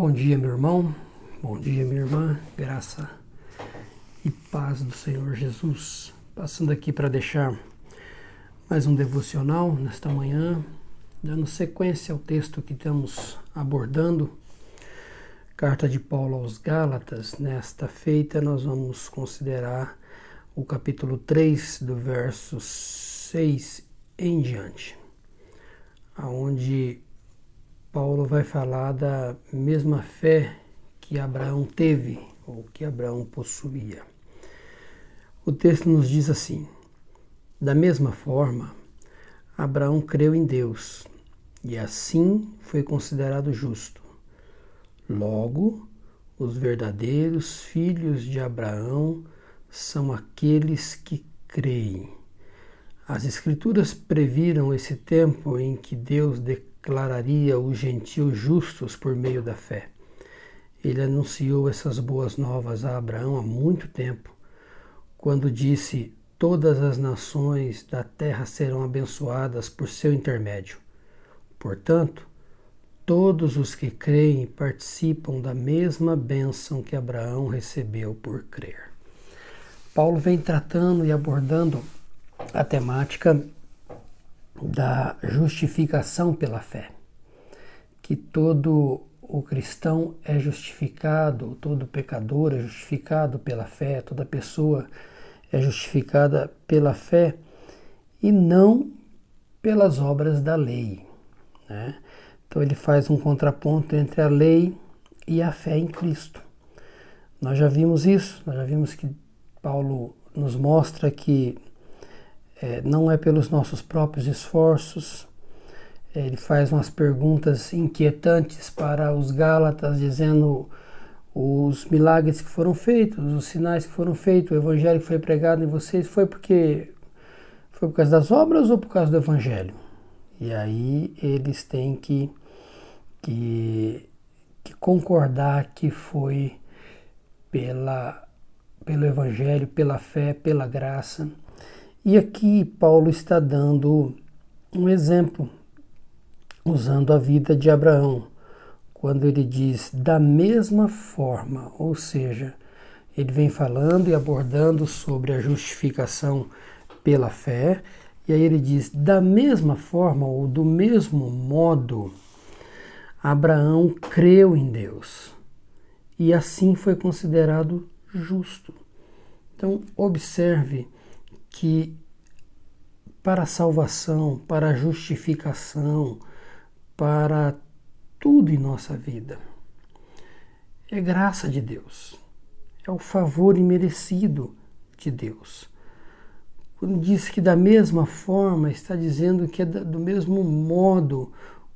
Bom dia, meu irmão. Bom dia, minha irmã. Graça e paz do Senhor Jesus. Passando aqui para deixar mais um devocional nesta manhã, dando sequência ao texto que estamos abordando, Carta de Paulo aos Gálatas. Nesta feita, nós vamos considerar o capítulo 3, do verso 6 em diante, onde Paulo vai falar da mesma fé que Abraão teve, ou que Abraão possuía. O texto nos diz assim: da mesma forma, Abraão creu em Deus, e assim foi considerado justo. Logo, os verdadeiros filhos de Abraão são aqueles que creem. As Escrituras previram esse tempo em que Deus declararia os gentios justos por meio da fé. Ele anunciou essas boas novas a Abraão há muito tempo, quando disse: todas as nações da terra serão abençoadas por seu intermédio. Portanto, todos os que creem participam da mesma bênção que Abraão recebeu por crer. Paulo vem tratando e abordando a temática da justificação pela fé, que todo o cristão é justificado, todo pecador é justificado pela fé, toda pessoa é justificada pela fé e não pelas obras da lei, né? Então ele faz um contraponto entre a lei e a fé em Cristo. Nós já vimos isso, nós já vimos que Paulo nos mostra que não é pelos nossos próprios esforços. Ele faz umas perguntas inquietantes para os Gálatas, dizendo os milagres que foram feitos, os sinais que foram feitos, o evangelho que foi pregado em vocês, foi por causa das obras ou por causa do evangelho? E aí eles têm que concordar que foi pelo evangelho, pela fé, pela graça. E aqui Paulo está dando um exemplo, usando a vida de Abraão, quando ele diz da mesma forma, ou seja, ele vem falando e abordando sobre a justificação pela fé, e aí ele diz da mesma forma ou do mesmo modo, Abraão creu em Deus e assim foi considerado justo. Então observe que para a salvação, para a justificação, para tudo em nossa vida, é graça de Deus, é o favor imerecido de Deus. Quando diz que da mesma forma, está dizendo que é do mesmo modo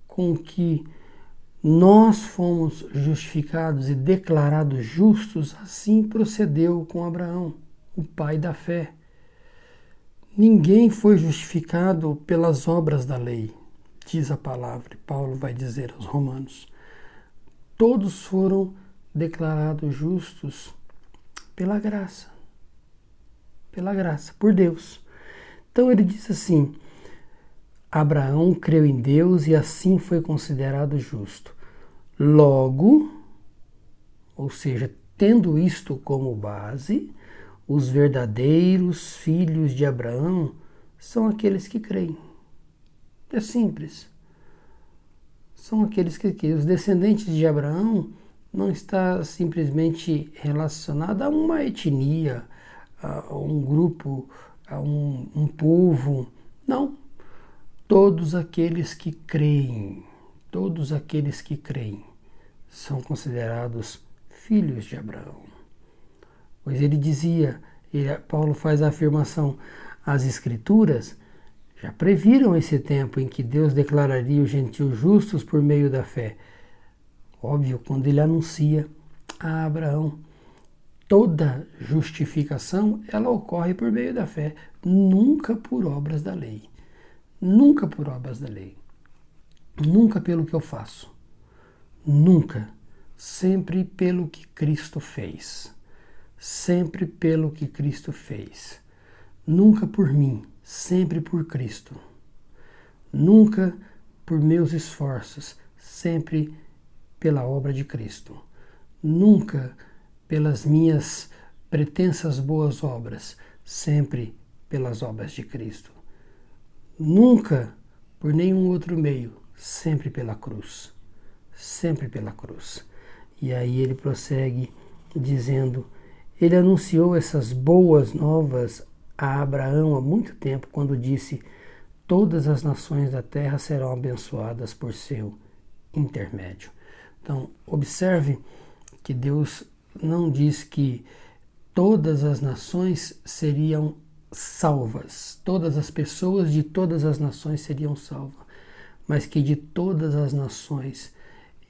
com que nós fomos justificados e declarados justos, assim procedeu com Abraão, o pai da fé. Ninguém foi justificado pelas obras da lei, diz a palavra, e Paulo vai dizer aos Romanos. Todos foram declarados justos pela graça, por Deus. Então ele diz assim: Abraão creu em Deus e assim foi considerado justo. Logo, ou seja, tendo isto como base, os verdadeiros filhos de Abraão são aqueles que creem. É simples. São aqueles que creem. Os descendentes de Abraão não está simplesmente relacionado a uma etnia, a um grupo, a um povo. Não. Todos aqueles que creem são considerados filhos de Abraão. Pois ele dizia, Paulo faz a afirmação, as Escrituras já previram esse tempo em que Deus declararia os gentios justos por meio da fé. Óbvio, quando ele anuncia a Abraão, toda justificação, ela ocorre por meio da fé, nunca por obras da lei. Nunca por obras da lei. Nunca pelo que eu faço. Nunca. Sempre pelo que Cristo fez. Sempre pelo que Cristo fez. Nunca por mim, sempre por Cristo. Nunca por meus esforços, sempre pela obra de Cristo, nunca pelas minhas pretensas boas obras, sempre pelas obras de Cristo. Nunca por nenhum outro meio, sempre pela cruz. Sempre pela cruz. E aí ele prossegue dizendo, ele anunciou essas boas novas a Abraão há muito tempo, quando disse, todas as nações da terra serão abençoadas por seu intermédio. Então, observe que Deus não diz que todas as nações seriam salvas, todas as pessoas de todas as nações seriam salvas, mas que de todas as nações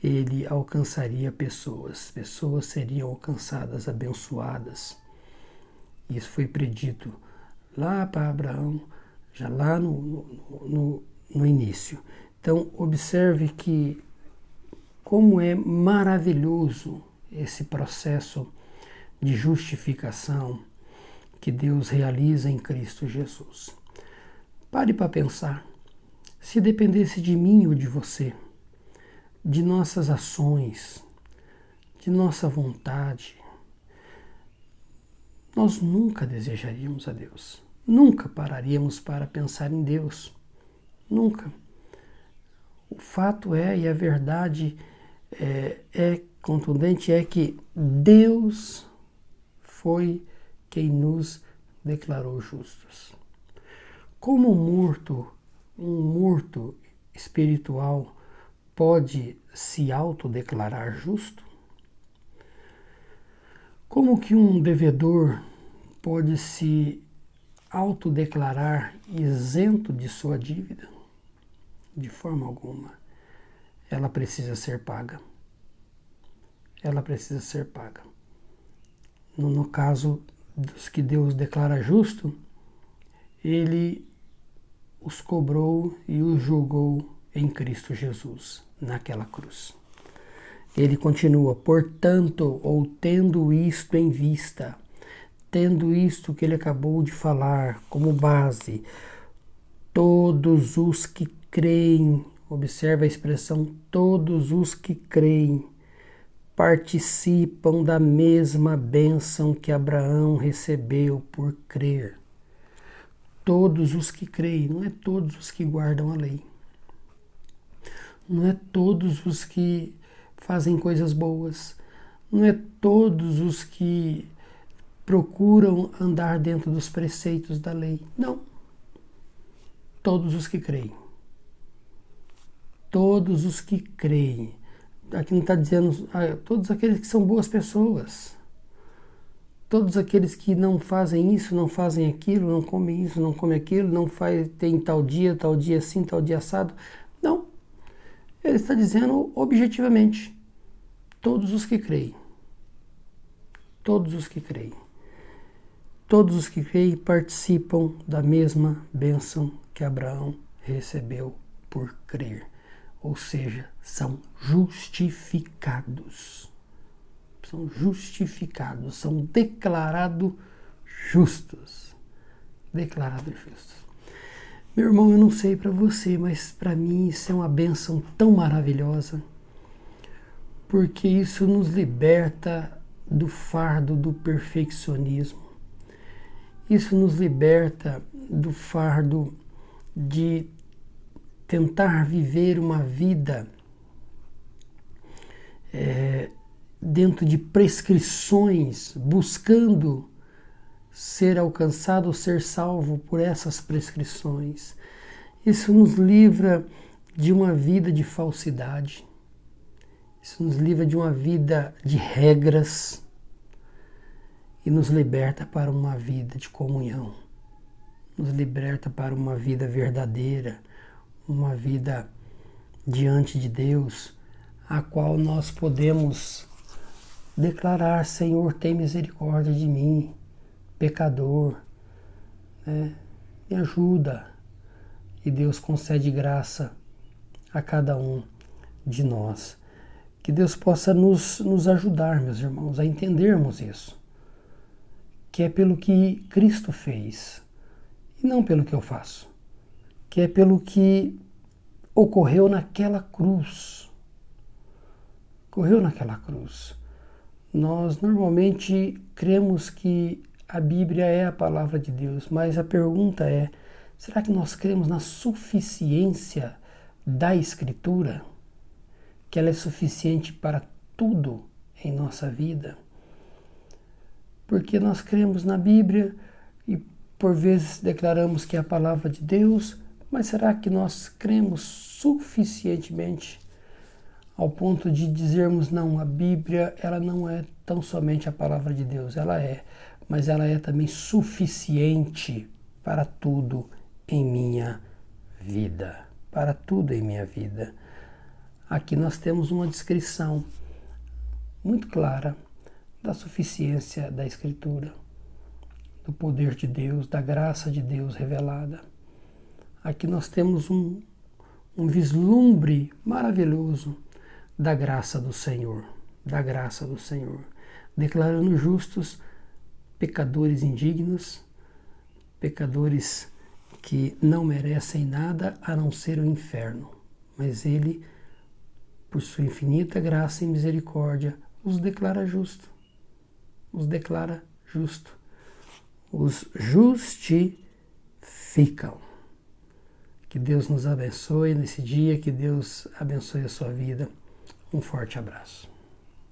ele alcançaria pessoas seriam alcançadas, abençoadas. Isso foi predito lá para Abraão, já lá no início. Então, observe que como é maravilhoso esse processo de justificação que Deus realiza em Cristo Jesus. Pare para pensar. Se dependesse de mim ou de você, de nossas ações, de nossa vontade, nós nunca desejaríamos a Deus. Nunca pararíamos para pensar em Deus. Nunca. O fato é, e a verdade é contundente, é que Deus foi quem nos declarou justos. Como um morto espiritual pode se autodeclarar justo? Como que um devedor pode se autodeclarar isento de sua dívida? De forma alguma. Ela precisa ser paga. Ela precisa ser paga. No caso dos que Deus declara justo, ele os cobrou e os julgou em Cristo Jesus, naquela cruz. Ele continua, portanto, ou tendo isto em vista, tendo isto que ele acabou de falar como base, todos os que creem, observa a expressão, todos os que creem, participam da mesma bênção que Abraão recebeu por crer. Todos os que creem, não é todos os que guardam a lei. Não é todos os que fazem coisas boas. Não é todos os que procuram andar dentro dos preceitos da lei. Não. Todos os que creem. Todos os que creem. Aqui não está dizendo todos aqueles que são boas pessoas. Todos aqueles que não fazem isso, não fazem aquilo, não comem isso, não comem aquilo, não tem tal dia assim, tal dia assado. Não. Ele está dizendo objetivamente, todos os que creem. Todos os que creem. Todos os que creem participam da mesma bênção que Abraão recebeu por crer. Ou seja, são justificados. São justificados, são declarados justos. Declarados justos. Meu irmão, eu não sei para você, mas para mim isso é uma bênção tão maravilhosa, porque isso nos liberta do fardo do perfeccionismo. Isso nos liberta do fardo de tentar viver uma vida dentro de prescrições, buscando ser alcançado ou ser salvo por essas prescrições. Isso nos livra de uma vida de falsidade. Isso nos livra de uma vida de regras e nos liberta para uma vida de comunhão. Nos liberta para uma vida verdadeira, uma vida diante de Deus, a qual nós podemos declarar: Senhor, tem misericórdia de mim, pecador, né? Me ajuda. E Deus concede graça a cada um de nós. Que Deus possa nos ajudar, meus irmãos, a entendermos isso. Que é pelo que Cristo fez, e não pelo que eu faço. Que é pelo que ocorreu naquela cruz. correu naquela cruz. Nós normalmente cremos que a Bíblia é a palavra de Deus, mas a pergunta é: será que nós cremos na suficiência da Escritura? Que ela é suficiente para tudo em nossa vida? Porque nós cremos na Bíblia e por vezes declaramos que é a palavra de Deus, mas será que nós cremos suficientemente ao ponto de dizermos: não, a Bíblia ela não é tão somente a palavra de Deus, ela é, mas ela é também suficiente para tudo em minha vida, para tudo em minha vida. Aqui nós temos uma descrição muito clara da suficiência da Escritura, do poder de Deus, da graça de Deus revelada. Aqui nós temos um vislumbre maravilhoso da graça do Senhor, declarando justos pecadores indignos, pecadores que não merecem nada a não ser o inferno, mas Ele, por sua infinita graça e misericórdia, os declara justo, os justificam. Que Deus nos abençoe nesse dia, que Deus abençoe a sua vida. Um forte abraço.